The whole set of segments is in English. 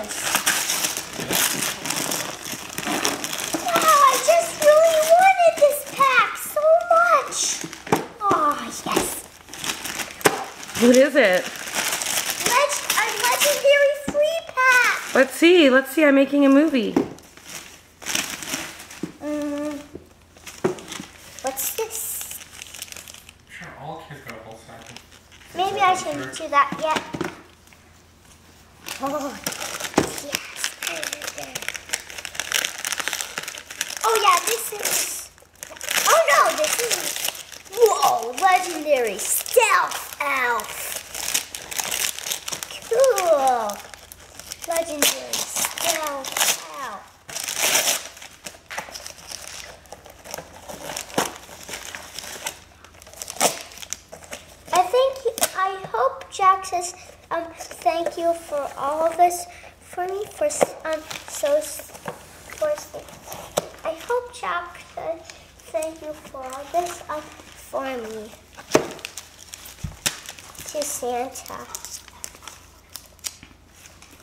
this. Wow, I just really wanted this pack so much. Oh, yes. What is it? A legendary free pack. Let's see. Let's see. I'm making a movie. What's this? Sure, all kids got a whole stack of. Maybe I shouldn't do that yet. Oh, yes. Oh, yeah, this is... Oh, no, this is... Whoa, legendary stealth elf. Cool. Legendary stealth elf. I hope Jack says thank you for all of this for me I hope Jack says thank you for all this for me to Santa.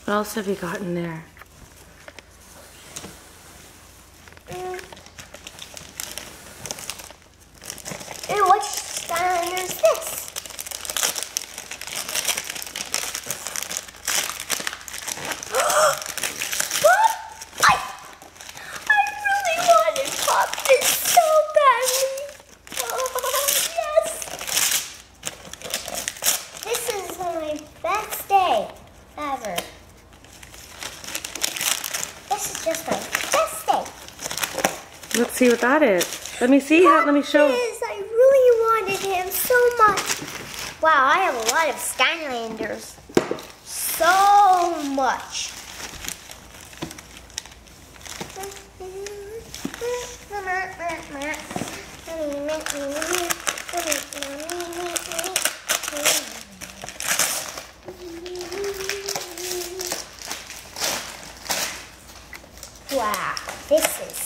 What else have you got in there? And what Skylander is this? Ever. This is just my best day. Let's see what that is. Let me see. Let me show. I really wanted him so much. Wow, I have a lot of Skylanders. So much. Wow, this is